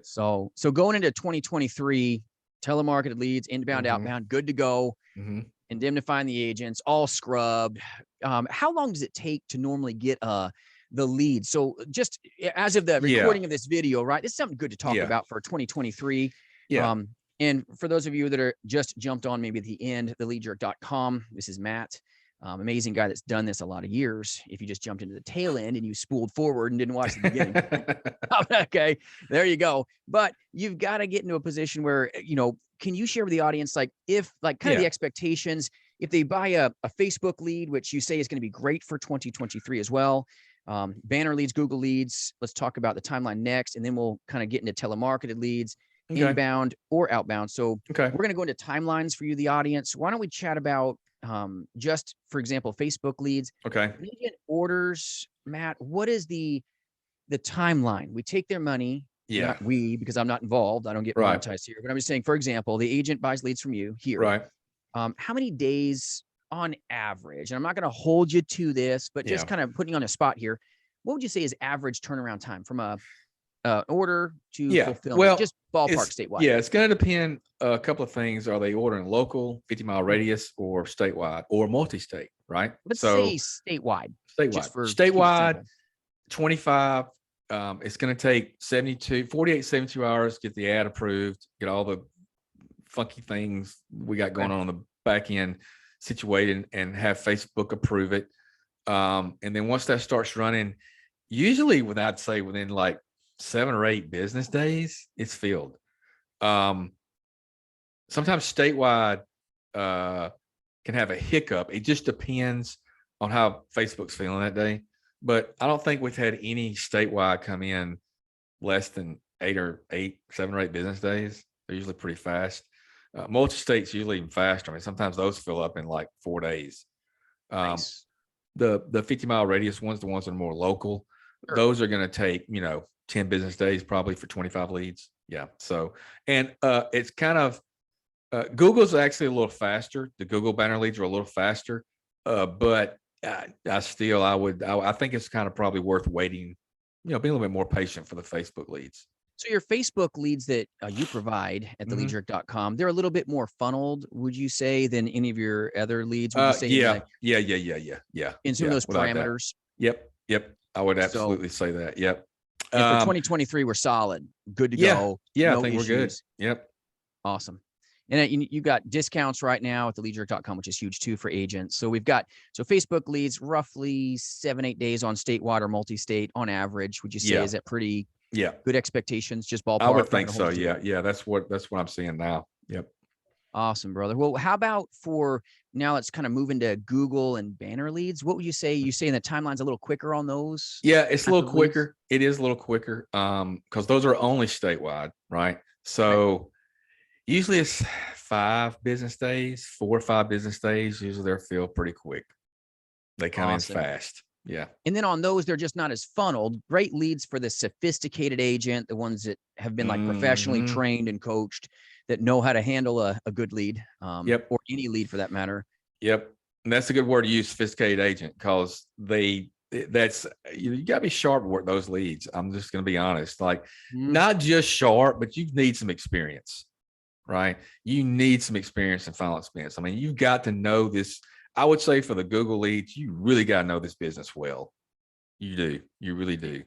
So going into 2023, telemarketed leads, inbound, outbound, good to go. Indemnifying the agents, all scrubbed. How long does it take to normally get the lead? So just as of the recording of this video, right? This is something good to talk about for 2023. And for those of you that are just jumped on maybe at the end, theleadjerk.com, this is Matt. Amazing guy that's done this a lot of years. If you just jumped into the tail end and you spooled forward and didn't watch the beginning. Okay, there you go. But you've got to get into a position where, can you share with the audience, like if like kind of the expectations, if they buy a Facebook lead, which you say is going to be great for 2023 as well, banner leads, Google leads, let's talk about the timeline next. And then we'll kind of get into telemarketed leads, inbound or outbound. So we're going to go into timelines for you, the audience. Why don't we chat about just, for example, Facebook leads, agent orders, Matt, what is the timeline? We take their money, not we, because I'm not involved. I don't get monetized here, but I'm just saying, for example, the agent buys leads from you here. How many days on average, and I'm not going to hold you to this, but just kind of putting you on a spot here. What would you say is average turnaround time from a order to fulfillment? Well, just ballpark statewide. It's going to depend a couple of things. Are they ordering local, 50-mile radius, or statewide, or multi-state? Right. Let's say statewide. Statewide, 25. It's going to take 48, 72 hours to get the ad approved, get all the funky things we got going on the back end situated, and have Facebook approve it. And then once that starts running, usually I'd say within like 7 or 8 business days, it's filled. Sometimes statewide can have a hiccup. It just depends on how Facebook's feeling that day. But I don't think we've had any statewide come in less than 7 or 8 business days. They're usually pretty fast. Multi-state's usually even faster. I mean, sometimes those fill up in like 4 days. Nice. The 50-mile radius ones, the ones that are more local, those are going to take, 10 business days probably for 25 leads. So, and it's kind of, Google's actually a little faster. The Google banner leads are a little faster, but I think it's kind of probably worth waiting, being a little bit more patient for the Facebook leads. So your Facebook leads that you provide at theleadjerk.com, they're a little bit more funneled, would you say, than any of your other leads? Would you say yeah. In some of those parameters. Yep. I would absolutely say that. Yep. And for 2023, we're solid, good to go. Yeah, I think we're good. Yep. Awesome. And you've got discounts right now at theleadjerk.com, which is huge too for agents. So we've got, Facebook leads roughly 7-8 days on statewide or multi-state on average. Would you say, is that pretty good expectations? Just ballpark? I would think so. Yeah. That's what I'm seeing now. Yep. Awesome, brother. Well, how about for now, let's kind of move into Google and banner leads. What would you say? You saying the timeline's a little quicker on those? Yeah, it's a little quicker. It is a little quicker because those are only statewide, right? So usually it's 4 or 5 business days. Usually they're filled pretty quick. They come in fast. Yeah. And then on those, they're just not as funneled. Great leads for the sophisticated agent, the ones that have been like professionally trained and coached, that know how to handle a good lead, or any lead for that matter. Yep. And that's a good word to use, sophisticated agent, because you got to be sharp with those leads. I'm just going to be honest, like not just sharp, but you need some experience, right? You need some experience and final experience. I mean, you've got to know this. I would say for the Google leads, you really got to know this business well. You do. You really do.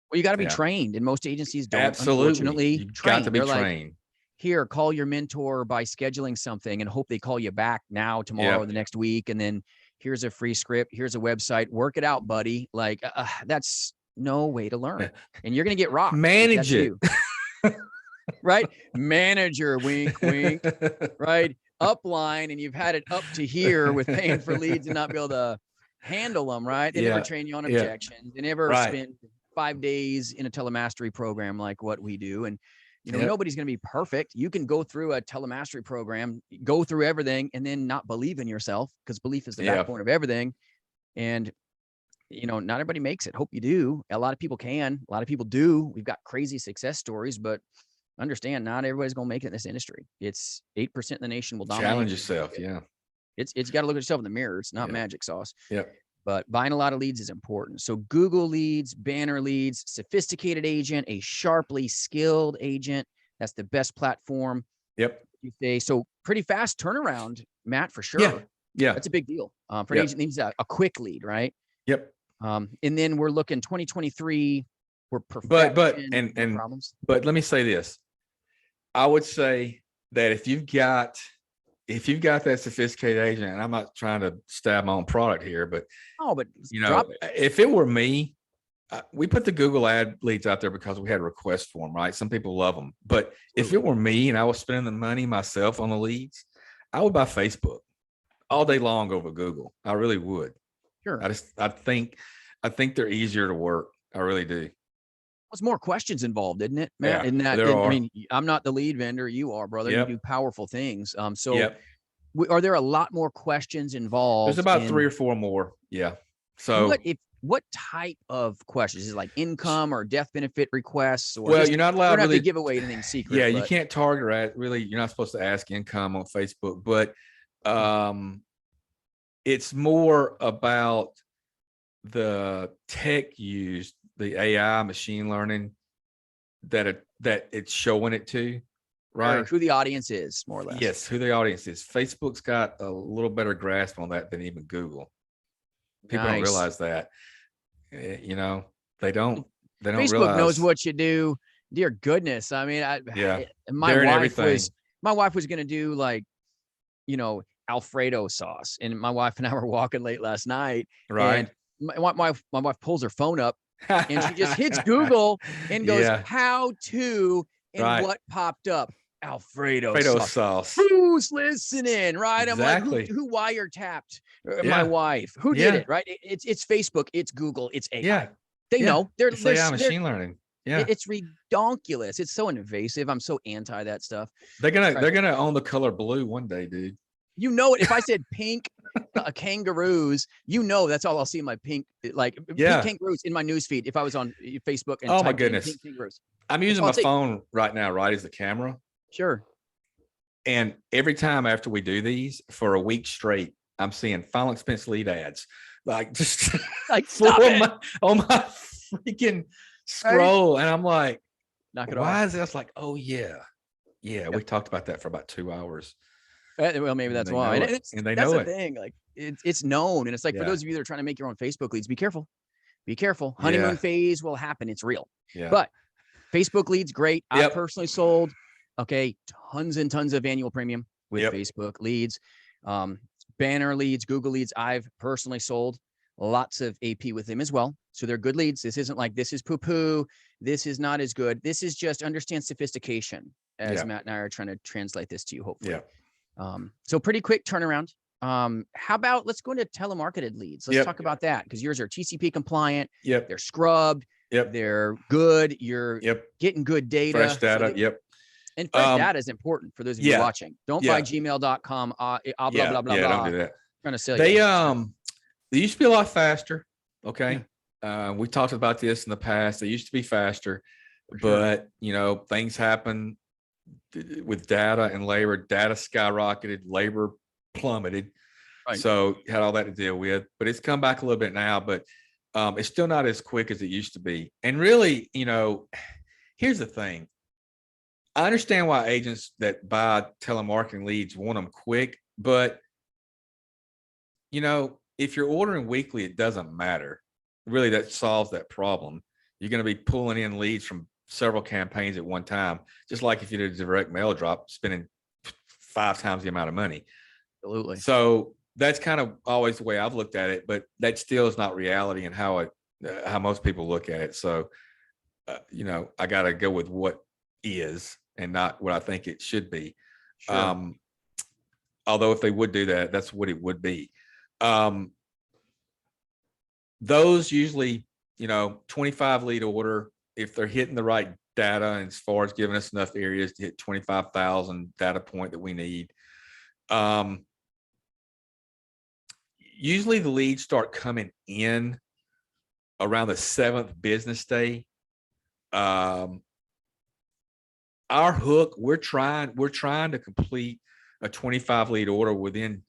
Well, you got to be trained, and most agencies don't. Absolutely. Unfortunately, you got to be trained. Here, call your mentor by scheduling something and hope they call you back now, tomorrow, the next week. And then here's a free script. Here's a website. Work it out, buddy. Like that's no way to learn. And you're going to get rocked. Manage it. Right? Manager, wink, wink. Right? Upline. And you've had it up to here with paying for leads and not be able to handle them. Right? They never train you on objections. They never spend 5 days in a telemastery program like what we do. And nobody's going to be perfect. You can go through a telemastery program, go through everything, and then not believe in yourself, because belief is the backbone of everything. And, not everybody makes it. Hope you do. A lot of people can. A lot of people do. We've got crazy success stories, but understand, not everybody's going to make it in this industry. It's 8% of the nation will dominate. Challenge yourself. Yeah. It's got to look at yourself in the mirror. It's not magic sauce. Yep. but buying a lot of leads is important. So Google leads, banner leads, sophisticated agent, a sharply skilled agent. That's the best platform. Yep. You say so. Pretty fast turnaround, Matt, for sure. Yeah. Yeah. That's a big deal. For an agent needs a quick lead, right? Yep. And then we're looking 2023. We're but perfection, no problems. But let me say this. I would say that if you've got that sophisticated agent, and I'm not trying to stab my own product here, but you know, if it were me, we put the Google ad leads out there because we had requests for them, right? Some people love them, but if it were me and I was spending the money myself on the leads, I would buy Facebook all day long over Google. I really would. Sure. I think they're easier to work. I really do. There's more questions involved, isn't it, Matt? Yeah, and that, there are. I mean, I'm not the lead vendor. You are, brother. Yep. You do powerful things. So yep. Are there a lot more questions involved? There's about 3 or 4 more. Yeah. So what type of questions? Is it like income or death benefit requests? Or well, you're not allowed to really give away anything secret. Yeah, you can't target, right? Really, you're not supposed to ask income on Facebook, but it's more about the tech used, the AI, machine learning that it's showing it to, right? Or who the audience is, more or less. Yes, who the audience is. Facebook's got a little better grasp on that than even Google. People don't realize that. You know, they don't Facebook realize. knows what you do. Dear goodness. I mean, my wife was going to do like, you know, Alfredo sauce, and my wife and I were walking late last night. Right. And my wife pulls her phone up and she just hits Google and goes, how to, and what popped up? Alfredo sauce. Who's listening? Right. Exactly. I'm like, who wiretapped my wife? Who did it? Right. It's Facebook. It's Google. It's AI. Yeah. They know. They're machine learning. Yeah. It's redonkulous. It's so invasive. I'm so anti that stuff. They're gonna own the color blue one day, dude. You know it. If I said pink kangaroos, you know that's all I'll see in my pink pink kangaroos in my newsfeed. If I was on Facebook and oh my goodness, pink kangaroos. I'm using my phone right now, right, as the camera. Sure. And every time after we do these for a week straight, I'm seeing final expense lead ads, like just like on my freaking scroll, and I'm like, knock it why off. is this? Like, oh yeah, we talked about that for about 2 hours. Well, maybe that's why. And they know it. Thing. Like it's known, and it's like for those of you that are trying to make your own Facebook leads, be careful. Be careful. Honeymoon phase will happen. It's real. Yeah. But Facebook leads, great. I've personally sold tons and tons of annual premium with Facebook leads, banner leads, Google leads. I've personally sold lots of AP with them as well. So they're good leads. This isn't like this is poo-poo. This is not as good. This is just understand sophistication, as Matt and I are trying to translate this to you, hopefully. So pretty quick turnaround. How about let's go into telemarketed leads. Let's talk about that, because yours are TCP compliant. They're scrubbed. They're good. You're getting good data. Fresh data. And fresh data is important for those of you watching. Don't buy gmail.com. Blah, blah, blah, blah. Don't do that. Trying to sell you. They used to be a lot faster. Okay. We talked about this in the past. They used to be faster, but you know, things happen with data and labor. Data skyrocketed, labor plummeted. So had all that to deal with, but it's come back a little bit now, but it's still not as quick as it used to be. And really, you know, here's the thing. I understand why agents that buy telemarketing leads want them quick, but you know, if you're ordering weekly, it doesn't matter. Really, that solves that problem. You're going to be pulling in leads from several campaigns at one time, just like if you did a direct mail drop, spending 5 times the amount of money. Absolutely. So that's kind of always the way I've looked at it, but that still is not reality and how most people look at it. So, you know, I got to go with what is and not what I think it should be. Sure. Although if they would do that, that's what it would be. Those usually, you know, 25 lead order, if they're hitting the right data, and as far as giving us enough areas to hit 25,000 data point that we need. Usually the leads start coming in around the 7th business day. Our hook, we're trying to complete a 25 lead order within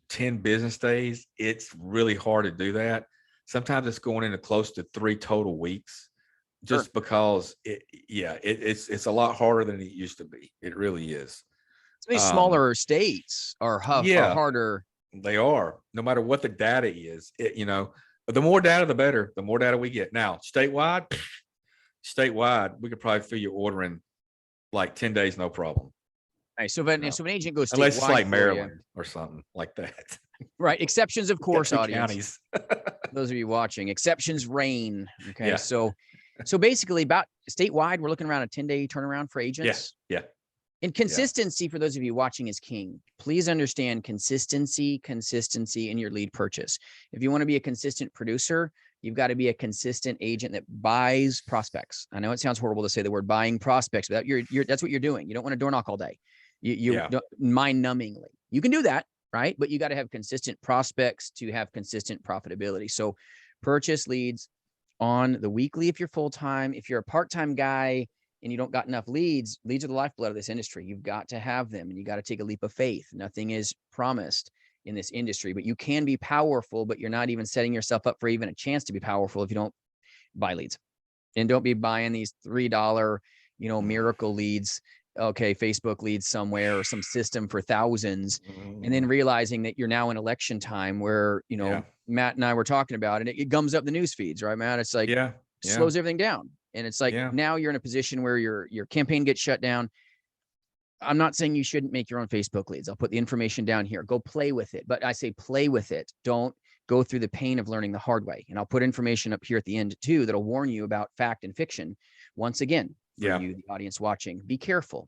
10 business days, it's really hard to do that. Sometimes it's going into close to 3 total weeks, just because it's a lot harder than it used to be. It really is. Some of these smaller states are harder. They are, no matter what the data is. The more data, the better. The more data we get. Now, statewide, we could probably feel your order in like 10 days, no problem. Nice. So an agent goes statewide, unless it's like Maryland or something like that. Right. Exceptions, of course, audience. Counties. Those of you watching, exceptions reign. Okay. Yeah. So basically, about statewide, we're looking around a 10-day turnaround for agents. Yeah. And consistency for those of you watching is king. Please understand consistency in your lead purchase. If you want to be a consistent producer, you've got to be a consistent agent that buys prospects. I know it sounds horrible to say the word buying prospects, but that's what you're doing. You don't want to door knock all day. You don't, mind-numbingly. You can do that, right? But you got to have consistent prospects to have consistent profitability. So purchase leads on the weekly if you're full-time. If you're a part-time guy and you don't got enough leads are the lifeblood of this industry. You've got to have them, and you got to take a leap of faith. Nothing is promised in this industry, but you can be powerful, but you're not even setting yourself up for even a chance to be powerful if you don't buy leads. And don't be buying these $3, miracle leads. Okay, Facebook leads somewhere or some system for thousands, and then realizing that you're now in election time where, Matt and I were talking about it. It gums up the news feeds, right, Matt? It's like, slows everything down. And it's like, now you're in a position where your campaign gets shut down. I'm not saying you shouldn't make your own Facebook leads. I'll put the information down here. Go play with it. But I say play with it. Don't go through the pain of learning the hard way. And I'll put information up here at the end too that'll warn you about fact and fiction. Once again, for you, the audience watching, be careful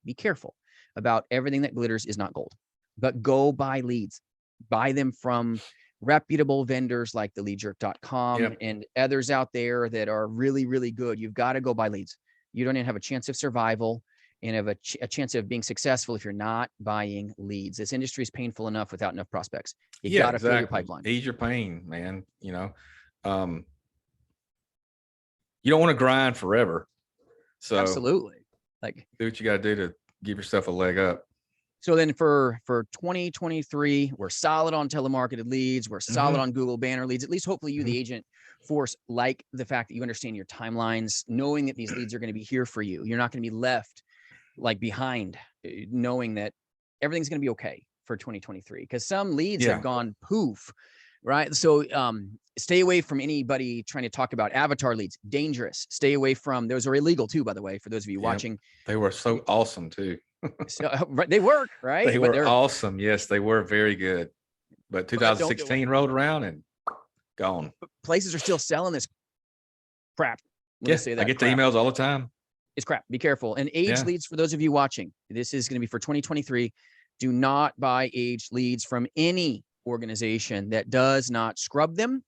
about everything that glitters is not gold. But go buy leads. Buy them from reputable vendors like theleadjerk.com and others out there that are really, really good. You've got to go buy leads. You don't even have a chance of survival and have a chance of being successful if you're not buying leads. This industry is painful enough without enough prospects. You got to fill your pipeline. Ease your pain, man. You don't want to grind forever. So absolutely, like do what you got to do to give yourself a leg up. So then for 2023, we're solid on telemarketed leads. We're solid on Google banner leads. At least hopefully you, the agent force, like the fact that you understand your timelines, knowing that these leads are going to be here for you. You're not going to be left like behind, knowing that everything's going to be okay for 2023, because some leads have gone poof, right? So stay away from anybody trying to talk about avatar leads. Dangerous. Stay away from, those are illegal too, by the way, for those of you watching. They were so awesome too. So, they work, right? They were awesome. Yes, they were very good. But 2016 rolled around and gone. Places are still selling this crap. Yes, I get the emails all the time. It's crap. Be careful. And age leads, for those of you watching, this is going to be for 2023. Do not buy age leads from any organization that does not scrub them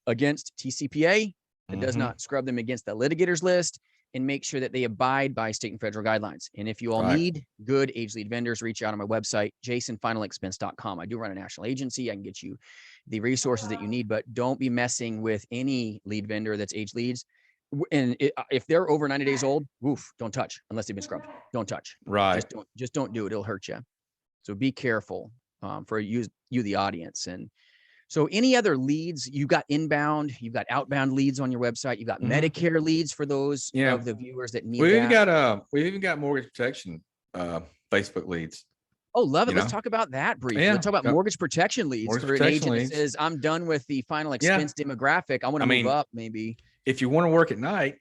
against TCPA, that does not scrub them against the litigators list, and make sure that they abide by state and federal guidelines. And if you all need good age lead vendors, reach out on my website, jasonfinalexpense.com. I do run a national agency. I can get you the resources that you need, but don't be messing with any lead vendor that's age leads. And if they're over 90 days old, don't touch unless they've been scrubbed. Don't touch. Right. Just don't do it. It'll hurt you. So be careful for you, the audience. And so any other leads, you've got inbound, you've got outbound leads on your website. You've got Medicare leads for those of the viewers that need that. We even got mortgage protection Facebook leads. Oh, love it. Let's talk about that briefly. Let's talk about mortgage protection leads for an agent that says, I'm done with the final expense demographic. I want to move up maybe. If you want to work at night,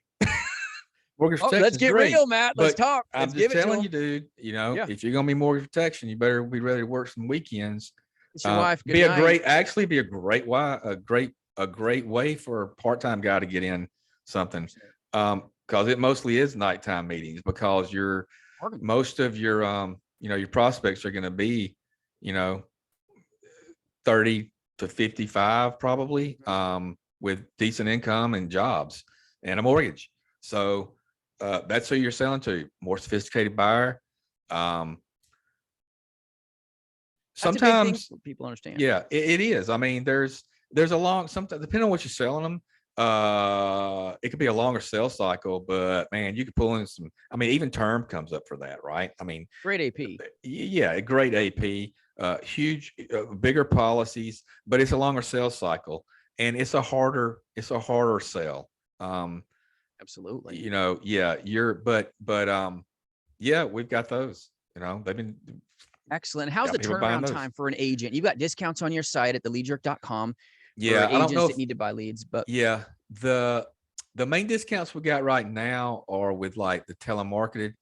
mortgage protection. Let's get real, Matt. Let's talk. I'm just telling you, dude, if you're going to be mortgage protection, you better be ready to work some weekends. It's your wife. Be a great way for a part-time guy to get in something. Because it mostly is nighttime meetings, because most of your your prospects are going to be 30 to 55 probably, with decent income and jobs and a mortgage. So that's who you're selling to. More sophisticated buyer. Sometimes people understand. Yeah, it is. I mean, there's sometimes, depending on what you're selling them, it could be a longer sales cycle, but man, you could pull in some, even term comes up for that, right? Great AP. Yeah, a great AP. huge, bigger policies, but it's a longer sales cycle, and it's a harder sell. Absolutely. Yeah, we've got those. They've been excellent. How's the turnaround time for an agent? You've got discounts on your site at theleadjerk.com yeah, for agents that need to buy leads, but yeah, the main discounts we got right now are with like the telemarketed.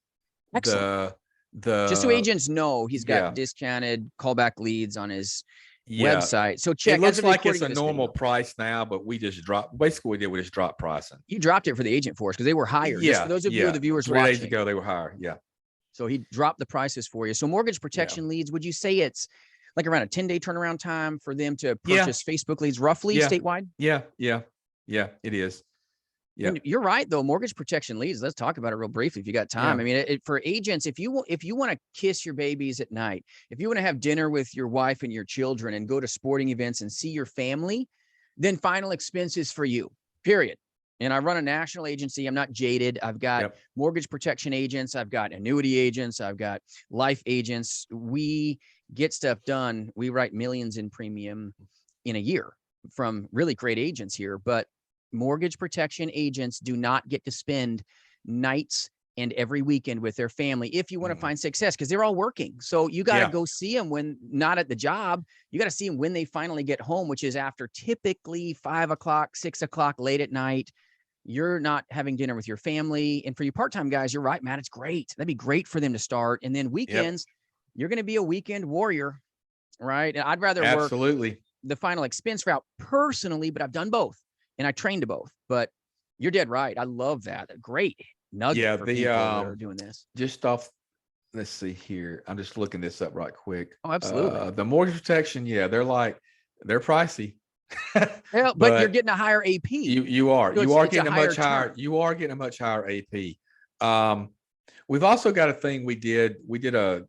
Excellent. Just so agents know, he's got discounted callback leads on his website. So check. It looks like it's a normal price now, but we just dropped. Basically, we just dropped pricing. You dropped it for the agent force because they were higher. Yeah. Just for those of you who are the viewers 3 days ago, they were higher. Yeah. So he dropped the prices for you. So mortgage protection leads, would you say it's like around a 10-day turnaround time for them to purchase Facebook leads roughly statewide? Yeah, it is. Yeah, you're right though. Mortgage protection leads. Let's talk about it real briefly if you got time. I mean, for agents, if you want to kiss your babies at night, if you want to have dinner with your wife and your children and go to sporting events and see your family, then final expenses for you. Period. And I run a national agency. I'm not jaded. I've got mortgage protection agents. I've got annuity agents. I've got life agents. We get stuff done. We write millions in premium in a year from really great agents here, but mortgage protection agents do not get to spend nights and every weekend with their family if you want to find success, because they're all working. So you got to go see them when not at the job. You got to see them when they finally get home, which is after typically 5 o'clock, 6 o'clock, late at night. You're not having dinner with your family. And for you part-time guys, you're right, Matt. It's great. That'd be great for them to start. And then weekends, you're going to be a weekend warrior, right? And I'd rather work the final expense route personally, but I've done both. And I trained to both, but you're dead right. I love that. Great nugget for people that are doing this. Just off, let's see here. I'm just looking this up right quick. Oh, absolutely. The mortgage protection, they're pricey. Yeah, but you're getting a higher AP. You are getting a much higher. You are getting a much higher AP. We've also got a thing we did a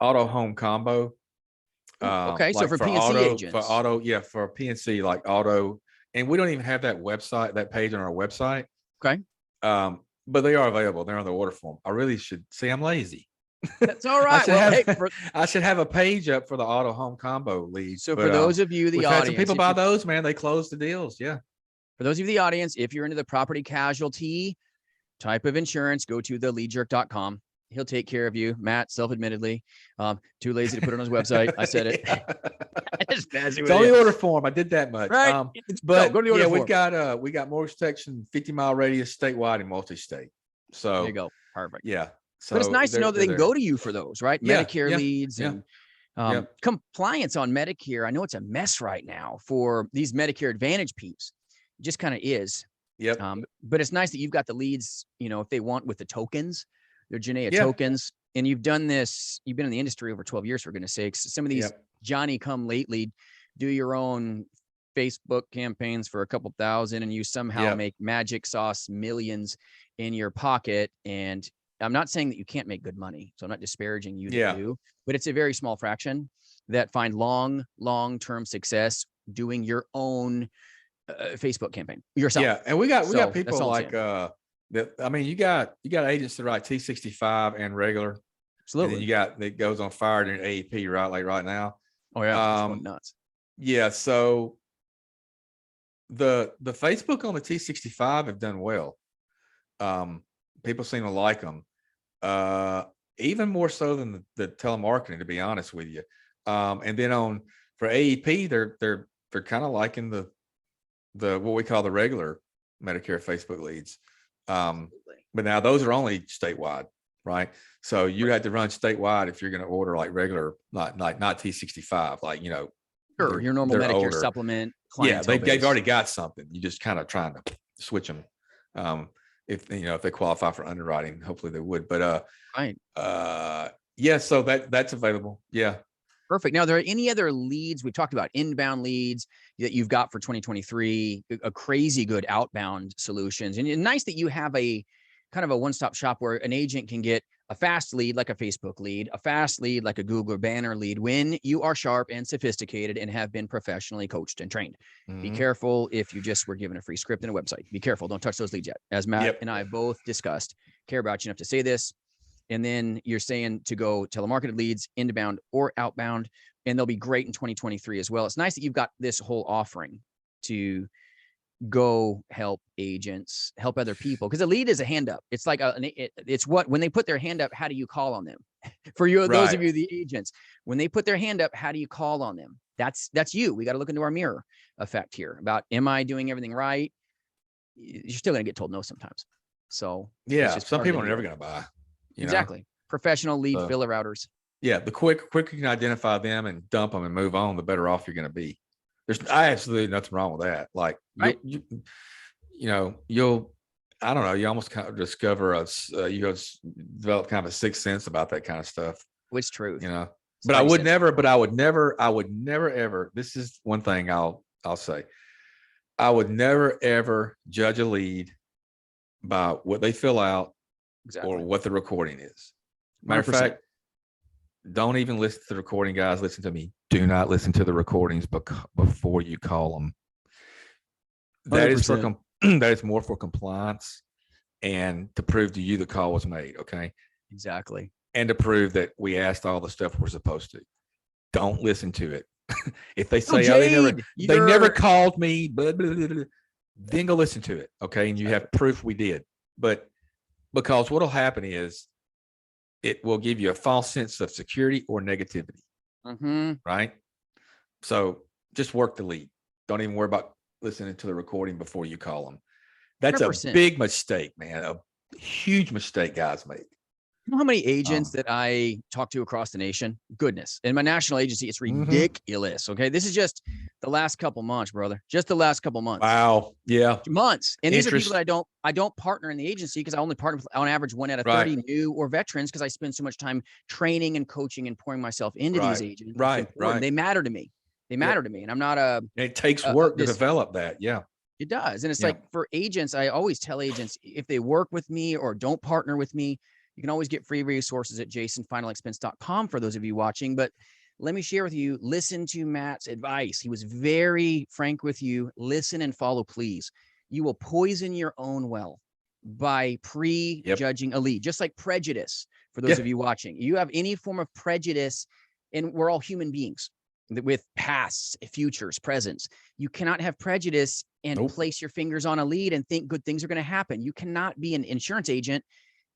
auto home combo. Okay, so for PNC agents, for PNC, like auto, and we don't even have that page on our website. Okay, but they are available. They're on the order form. I really should say I'm lazy. That's all right. I should have a page up for the auto home combo leads. So for those of you, the audience, had some people buy those, man. They closed the deals. Yeah. For those of you, the audience, if you're into the property casualty type of insurance, go to theleadjerk.com. He'll take care of you. Matt, self-admittedly, too lazy to put it on his website. I said it. It's on the order form. I did that much. Right. But go to the order form. we got mortgage protection 50-mile radius statewide and multi-state. So there you go. Perfect. Yeah. So but it's nice to know that they can go to you for those, right? Medicare leads and compliance on Medicare. I know it's a mess right now for these Medicare Advantage peeps. It just kind of is. Yep. But it's nice that you've got the leads, if they want with the tokens. They're Janaea tokens, and you've done this. You've been in the industry over 12 years, for goodness sakes. Some of these Johnny come lately do your own Facebook campaigns for a couple thousand, and you somehow make magic sauce millions in your pocket. And I'm not saying that you can't make good money, so I'm not disparaging you to do, but it's a very small fraction that find long-term success doing your own Facebook campaign yourself. Yeah, and we got people like you got agents that write T65 and regular. Absolutely. And then you got that goes on fire during AEP, right? Like right now. Oh yeah, nuts. Yeah, so the Facebook on the T65 have done well. People seem to like them, even more so than the telemarketing, to be honest with you. And then for AEP, they're kind of liking the what we call the regular Medicare Facebook leads. But now those are only statewide, right? So you have to run statewide if you're going to order like regular, not T65, like sure, your normal Medicare older supplement. Yeah, they've already got something. You just kind of trying to switch them. If they qualify for underwriting, hopefully they would. But so that's available. Yeah. Perfect. Now, are there any other leads? We talked about inbound leads that you've got for 2023, a crazy good outbound solutions. And it's nice that you have a kind of a one-stop shop where an agent can get a fast lead, like a Facebook lead, a fast lead, like a Google banner lead, when you are sharp and sophisticated and have been professionally coached and trained. Mm-hmm. Be careful if you just were given a free script and a website. Be careful. Don't touch those leads yet. As Matt and I both discussed, care about you enough to say this. And then you're saying to go telemarketed leads, inbound or outbound, and they'll be great in 2023 as well. It's nice that you've got this whole offering to go help agents, help other people. Because a lead is a hand up. It's like it's what, when they put their hand up, how do you call on them? For you, those of you, the agents, when they put their hand up, how do you call on them? That's you. We got to look into our mirror effect here about, am I doing everything right? You're still going to get told no sometimes. So yeah, some people are never going to buy. Exactly. Professional lead filler routers. Yeah, the quicker you can identify them and dump them and move on, the better off you're going to be. There's absolutely nothing wrong with that. Like, right. You'll, I don't know, you almost kind of discover you develop kind of a sixth sense about that kind of stuff. Which truth, but I would never ever, this is one thing I'll say. I would never ever judge a lead by what they fill out or what the recording is. Matter 100%. Of fact, don't even listen to the recording, guys. Listen to me. Do not listen to the recordings before you call them. That 100%. That is more for compliance and to prove to you the call was made. Okay. Exactly. And to prove that we asked all the stuff we're supposed to. Don't listen to it. If they say, they never called me, blah, blah, blah, blah, then go listen to it. Okay. And you have proof we did. But because what'll happen is it will give you a false sense of security or negativity. Right. So just work the lead. Don't even worry about listening to the recording before you call them. That's 100%. A big mistake, man. A huge mistake guys make. You know how many agents that I talk to across the nation? Goodness. In my national agency, it's ridiculous. Okay. This is just the last couple months, brother. Just the last couple months. Wow. Yeah. Months. And these are people that I don't partner in the agency because I only partner with, on average, 1 out of 30 new or veterans because I spend so much time training and coaching and pouring myself into these agents. Right. They matter to me. They matter to me. And I'm not it takes work to develop that. Yeah. It does. And it's like for agents, I always tell agents, if they work with me or don't partner with me, you can always get free resources at jasonfinalexpense.com for those of you watching. But let me share with you, listen to Matt's advice. He was very frank with you. Listen and follow, please. You will poison your own well by prejudging a lead, just like prejudice for those of you watching. You have any form of prejudice, and we're all human beings with pasts, futures, presents. You cannot have prejudice and place your fingers on a lead and think good things are going to happen. You cannot be an insurance agent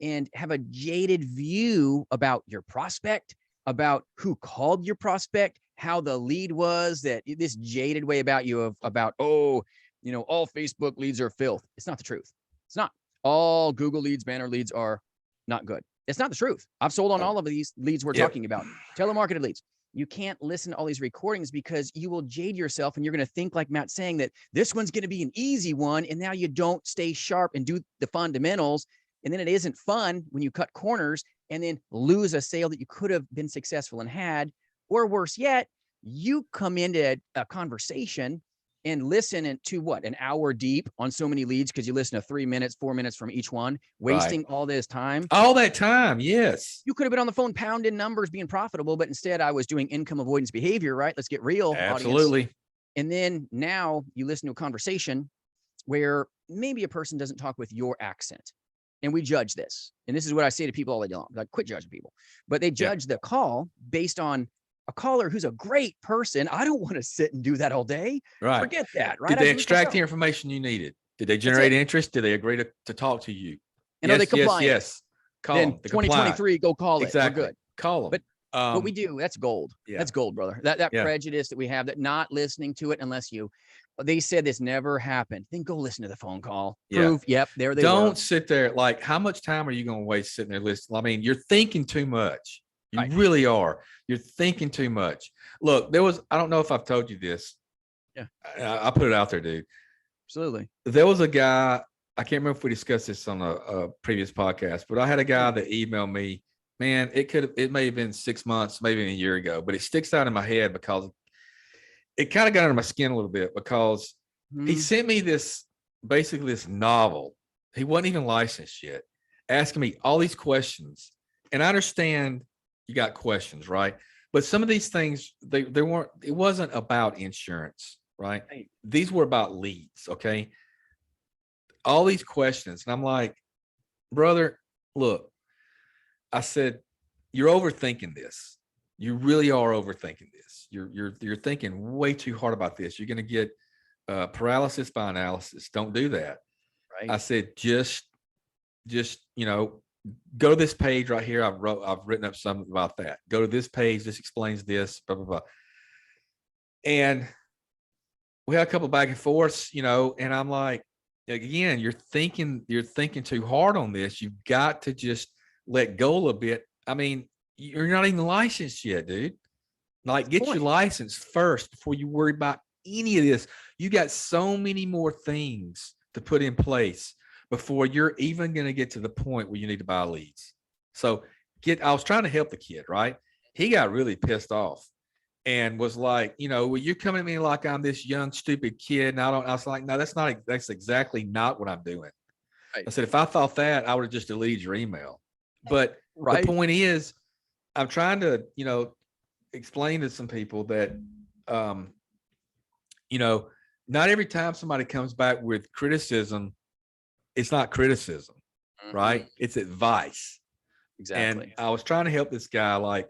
and have a jaded view about your prospect, about who called your prospect, how the lead was, that this jaded way about you about, all Facebook leads are filth. It's not the truth. It's not. All Google leads, banner leads are not good. It's not the truth. I've sold on all of these leads we're talking about. Telemarketed leads. You can't listen to all these recordings because you will jade yourself and you're going to think, like Matt's saying, that this one's going to be an easy one. And now you don't stay sharp and do the fundamentals. And then it isn't fun when you cut corners and then lose a sale that you could have been successful and had, or worse yet, you come into a conversation and listen to what, an hour deep on so many leads because you listen to 3 minutes, 4 minutes from each one, wasting all this time. All that time, yes. You could have been on the phone pounding numbers, being profitable, but instead I was doing income avoidance behavior, right? Let's get real. Absolutely. Audience. And then now you listen to a conversation where maybe a person doesn't talk with your accent. And we judge this. And this is what I say to people all day long. Like, quit judging people. But they judge the call based on a caller who's a great person. I don't want to sit and do that all day. Right. Forget that. Right. Did they extract the information you needed? Did they generate interest? Did they agree to talk to you? And are they compliant? Yes. Call then them. 2023, go call it. Exactly. We're good. Call them. But what we do, that's gold. Yeah. That's gold, brother. That prejudice that we have, that not listening to it unless they said this never happened, then go listen to the phone call. Proof. Yep. There they Don't sit there. Like, how much time are you going to waste sitting there listening? I mean, you're thinking too much. You really are. You're thinking too much. Look, I don't know if I've told you this. Yeah. I put it out there, dude. Absolutely. There was a guy, I can't remember if we discussed this on a previous podcast, but I had a guy that emailed me, man, it may have been 6 months, maybe a year ago, but it sticks out in my head because it kind of got under my skin a little bit because he sent me basically this novel. He wasn't even licensed yet, asking me all these questions. And I understand you got questions, right? But some of these things, it wasn't about insurance, right? These were about leads. Okay. All these questions. And I'm like, brother, look, I said, you're overthinking this. You really are overthinking this. You're thinking way too hard about this. You're going to get paralysis by analysis. Don't do that. Right. I said, just, go to this page right here. I've written up something about that. Go to this page. This explains this, blah, blah, blah. And we had a couple back and forths, and I'm like, again, you're thinking too hard on this. You've got to just let go a bit. I mean, you're not even licensed yet, dude. Like, get your license first before you worry about any of this. You got so many more things to put in place before you're even going to get to the point where you need to buy leads. So I was trying to help the kid, right? He got really pissed off and was like, well, you're coming at me like I'm this young, stupid kid. And I was like, no, that's exactly not what I'm doing. Right. I said, if I thought that, I would have just deleted your email. But the point is, I'm trying to, explain to some people that, not every time somebody comes back with criticism, it's not criticism, right? It's advice. Exactly. And I was trying to help this guy, like,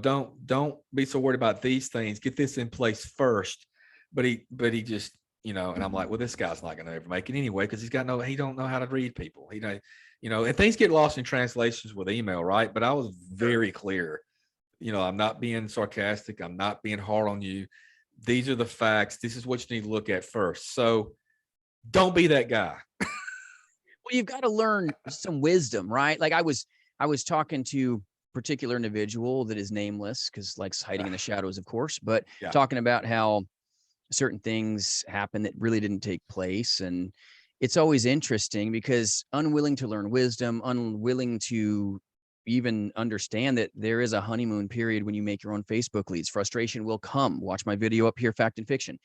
don't be so worried about these things. Get this in place first. But he just, and I'm like, well, this guy's not going to ever make it anyway, because he don't know how to read people. And things get lost in translations with email, right? But I was very clear. I'm not being sarcastic. I'm not being hard on you. These are the facts. This is what you need to look at first. So don't be that guy. Well, you've got to learn some wisdom, right? Like I was talking to a particular individual that is nameless, because likes hiding in the shadows, of course, but talking about how certain things happen that really didn't take place. And it's always interesting because unwilling to learn wisdom, unwilling to even understand that there is a honeymoon period when you make your own Facebook leads. Frustration will come. Watch my video up here, Fact and Fiction.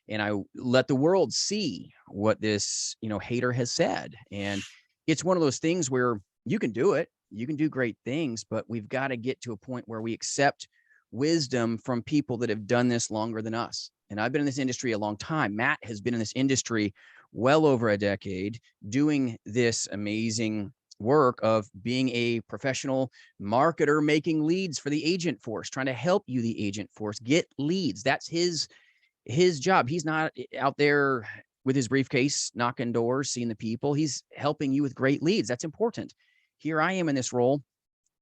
And I let the world see what this, hater has said. And it's one of those things where you can do it. You can do great things, but we've got to get to a point where we accept wisdom from people that have done this longer than us. And I've been in this industry a long time. Matt has been in this industry well over a decade, doing this amazing work of being a professional marketer, making leads for the agent force, trying to help you, the agent force, get leads. That's his job. He's not out there with his briefcase, knocking doors, seeing the people. He's helping you with great leads. That's important. Here I am in this role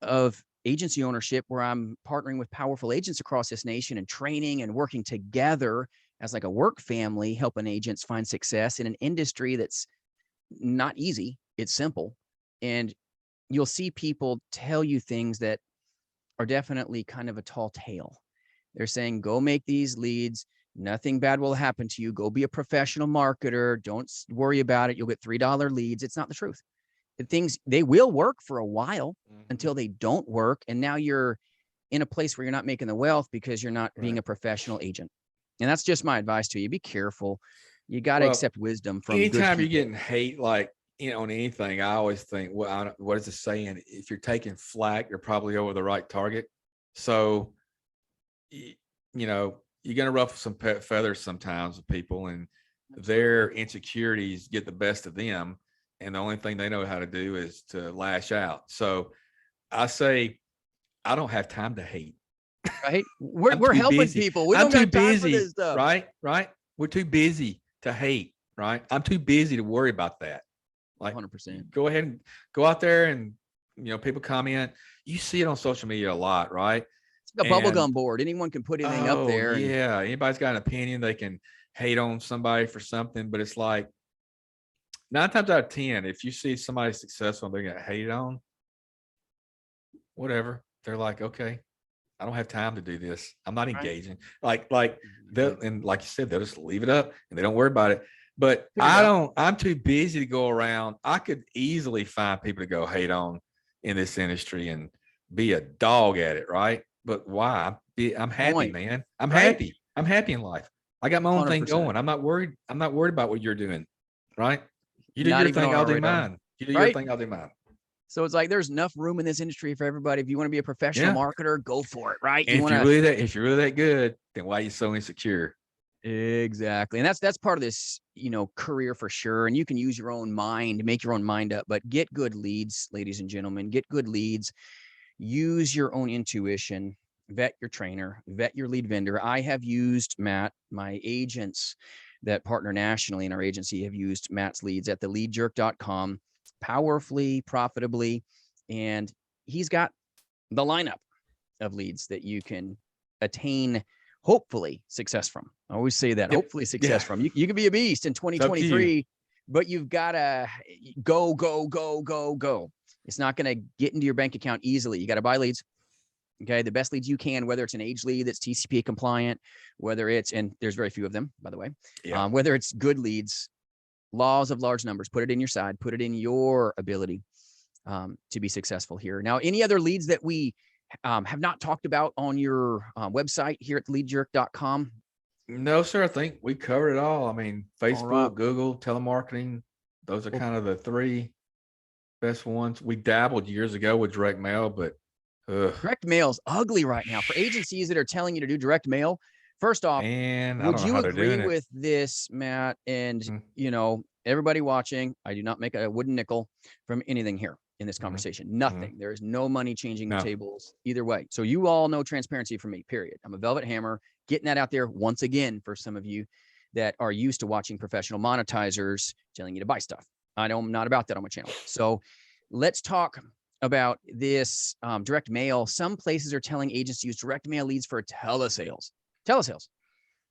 of agency ownership, where I'm partnering with powerful agents across this nation and training and working together as like a work family, helping agents find success in an industry that's not easy. It's simple. And you'll see people tell you things that are definitely kind of a tall tale. They're saying, go make these leads. Nothing bad will happen to you. Go be a professional marketer. Don't worry about it. You'll get $3 leads. It's not the truth. They will work for a while until they don't work. And now you're in a place where you're not making the wealth because you're not being a professional agent. And that's just my advice to you. Be careful. You got to accept wisdom from anytime you're getting hate, like, on anything, I always think, well, what is the saying? If you're taking flack, you're probably over the right target. So, you're going to ruffle some feathers sometimes with people, and their insecurities get the best of them. And the only thing they know how to do is to lash out. So I say, I don't have time to hate. Right. We're helping busy. people. We I'm don't too got time busy, for this stuff. Right. We're too busy to hate. Right. I'm too busy to worry about that. Like 100%. Go ahead and go out there and, people comment. You see it on social media a lot, right? It's like a bubblegum board. Anyone can put anything up there. Yeah. Anybody's got an opinion. They can hate on somebody for something, but it's like 9 times out of 10, if you see somebody successful and they're going to hate on, whatever, they're like, okay, I don't have time to do this. I'm not engaging. Like and like you said, they'll just leave it up and they don't worry about it. But I'm too busy to go around. I could easily find people to go hate on in this industry and be a dog at it. Right. But why? I'm happy, man. I'm happy. I'm happy in life. I got my own 100%. Thing going. I'm not worried about what you're doing. Right. You do your thing, I'll do mine. You do your thing, I'll do mine. So it's like there's enough room in this industry for everybody. If you want to be a professional marketer, go for it, right? And if you're really that good, then why are you so insecure? Exactly. And that's part of this, career for sure. And you can use your own mind, make your own mind up, but get good leads, ladies and gentlemen, get good leads, use your own intuition, vet your trainer, vet your lead vendor. I have used Matt, my agents that partner nationally in our agency have used Matt's leads at theleadjerk.com powerfully, profitably. And he's got the lineup of leads that you can attain hopefully success from. I always say that, hopefully success from. You can be a beast in 2023, but you've got to go, go, go, go, go. It's not going to get into your bank account easily. You got to buy leads. Okay. The best leads you can, whether it's an age lead that's TCPA compliant, whether it's, and there's very few of them, by the way, whether it's good leads, laws of large numbers, put it in your side, put it in your ability to be successful here. Now, any other leads that we have not talked about on your website here at theleadjerk.com? No, sir. I think we covered it all. I mean, Facebook, Google, telemarketing, those are kind of the three best ones. We dabbled years ago with direct mail, but direct mail's ugly right now for agencies that are telling you to do direct mail. First off, would you agree with this, Matt? And everybody watching, I do not make a wooden nickel from anything here in this conversation. Nothing. There is no money changing the tables either way. So you all know transparency from me, period. I'm a velvet hammer, getting that out there once again for some of you that are used to watching professional monetizers telling you to buy stuff. I know I'm not about that on my channel. So let's talk about this direct mail. Some places are telling agents to use direct mail leads for telesales.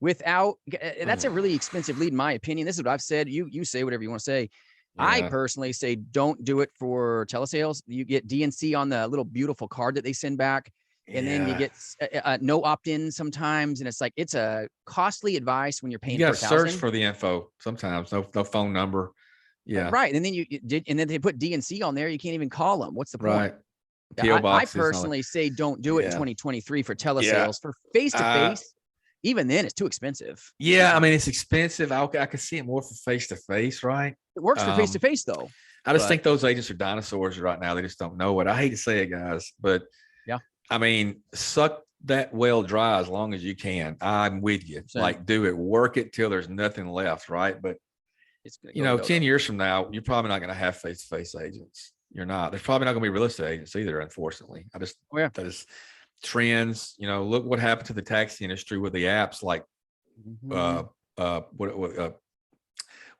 Without, that's a really expensive lead in my opinion. This is what I've said. You say whatever you want to say. Yeah. I personally say don't do it for telesales. You get DNC on the little beautiful card that they send back, and then you get no opt-in sometimes, and it's a costly advice when you're paying. You got to search for the info sometimes. No phone number. Yeah, right. And then and then they put DNC on there. You can't even call them. What's the point? Right. I personally say don't do it in 2023 for telesales. For face-to-face. Even then, it's too expensive. Yeah, I mean, it's expensive. I can see it more for face-to-face, right? It works for face-to-face, though. I just think those agents are dinosaurs right now. They just don't know it. I hate to say it, guys, but I mean, suck that well dry as long as you can. I'm with you. Same. Like, do it. Work it till there's nothing left, right? But, it's 10 years from now, you're probably not going to have face-to-face agents. You're not. There's probably not going to be real estate agents either, unfortunately. That is trends. Look what happened to the taxi industry with the apps like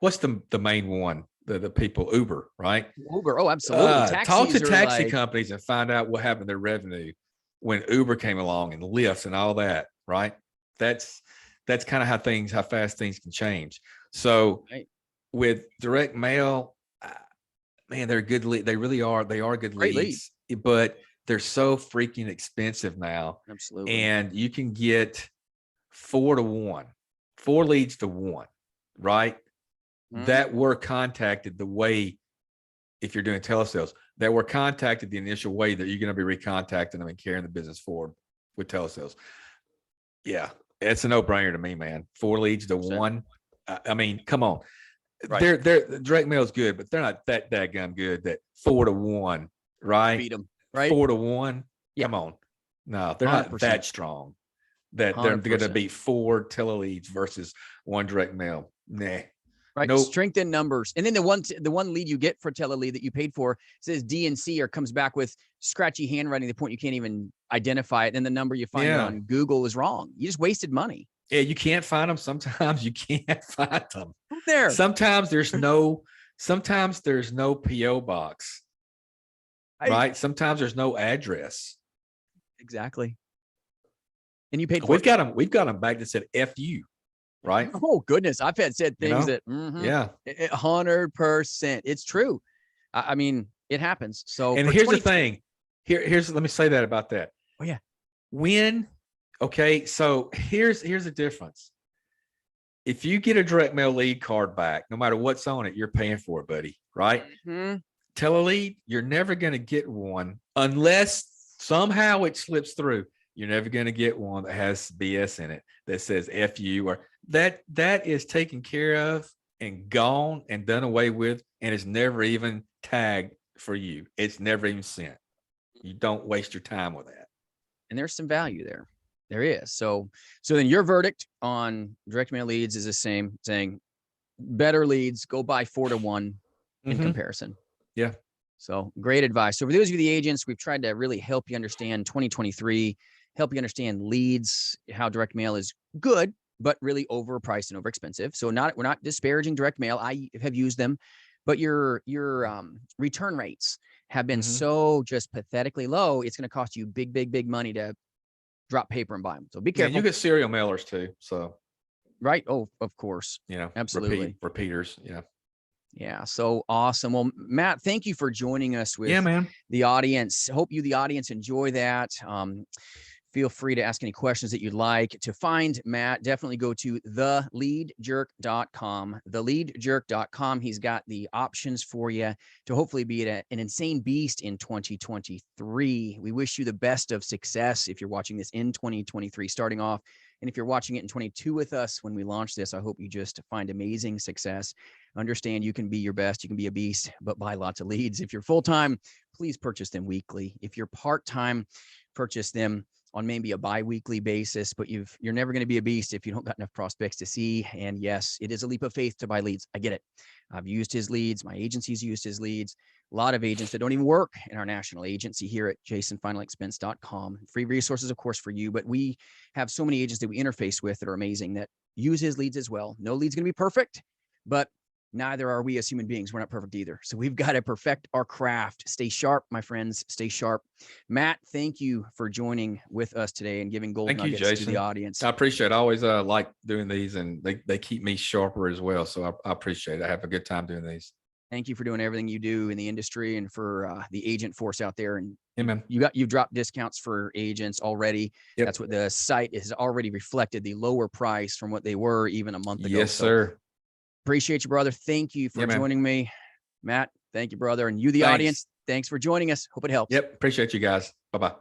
what's the main one, the people, Uber, right? Uber. Oh, absolutely. Talk to taxi companies and find out what happened to their revenue when Uber came along, and Lyft and all that, right? That's kind of how fast things can change. So with direct mail, man, they're good leads. They really are. They are good leads, but they're so freaking expensive now. Absolutely. And you can get 4 leads to 1, right? That were contacted the way, if you're doing telesales, that were contacted the initial way that you're going to be recontacting them and carrying the business forward with telesales. Yeah, it's a no-brainer to me, man. 4 leads to 1. I mean, come on. Right. They're direct mail is good, but they're not that daggum good that 4 to 1, right? Beat them. Right? 4 to 1. Yeah. Come on. No, they're 100%. Not that strong that they're going to beat 4 tele leads versus 1 direct mail. Nah. Right. Nope. Strength in numbers. And then the one lead you get for tele lead that you paid for says DNC or comes back with scratchy handwriting to the point you can't even identify it. And the number you find on Google is wrong. You just wasted money. Yeah, you can't find them. Sometimes you can't find them. There. Sometimes there's no PO box. Right? Sometimes there's no address. Exactly. And you paid for We've got them back that said FU, right? Oh goodness. I've had said things that 100%. It's true. I mean, it happens. So and here's the thing. Here's let me say that about that. Oh yeah. So here's the difference. If you get a direct mail lead card back, no matter what's on it, you're paying for it, buddy. Right? Telelead, you're never going to get one unless somehow it slips through. You're never going to get one that has BS in it that says FU or that is taken care of and gone and done away with, and it's never even tagged for you. It's never even sent. You don't waste your time with that. And there's some value there. There is. So then your verdict on direct mail leads is the same, saying better leads, go buy 4 to 1 in comparison. Yeah. So great advice. So for those of you, the agents, we've tried to really help you understand 2023, help you understand leads, how direct mail is good, but really overpriced and overexpensive. So we're not disparaging direct mail. I have used them, but your return rates have been so just pathetically low. It's going to cost you big money to drop paper and buy them. So be careful. Yeah, you get serial mailers too. So right. Oh, of course. Absolutely. Repeaters. Yeah. Yeah. So awesome. Well, Matt, thank you for joining us with the audience. Hope you, the audience, enjoy that. Feel free to ask any questions that you'd like. To find Matt, definitely go to theleadjerk.com, theleadjerk.com. He's got the options for you to hopefully be an insane beast in 2023. We wish you the best of success if you're watching this in 2023 starting off. And if you're watching it in 22 with us when we launch this, I hope you just find amazing success. Understand you can be your best, you can be a beast, but buy lots of leads. If you're full-time, please purchase them weekly. If you're part-time, purchase them on maybe a bi-weekly basis, but you're never going to be a beast if you don't got enough prospects to see. And yes, it is a leap of faith to buy leads. I get it. I've used his leads. My agency's used his leads. A lot of agents that don't even work in our national agency here at jasonfinalexpense.com. Free resources, of course, for you, but we have so many agents that we interface with that are amazing that use his leads as well. No lead's going to be perfect, but neither are we as human beings. We're not perfect either. So we've got to perfect our craft. Stay sharp, my friends. Stay sharp. Matt, thank you for joining with us today and giving gold nuggets to the audience. I appreciate it. I always like doing these, and they keep me sharper as well. So I appreciate it. I have a good time doing these. Thank you for doing everything you do in the industry and for the agent force out there. And Amen. You've dropped discounts for agents already. Yep. That's what the site has already reflected, the lower price from what they were even a month ago. Yes, sir. Appreciate you, brother. Thank you for joining me. Matt, thank you, brother. And you, the audience, thanks for joining us. Hope it helps. Yep. Appreciate you guys. Bye-bye.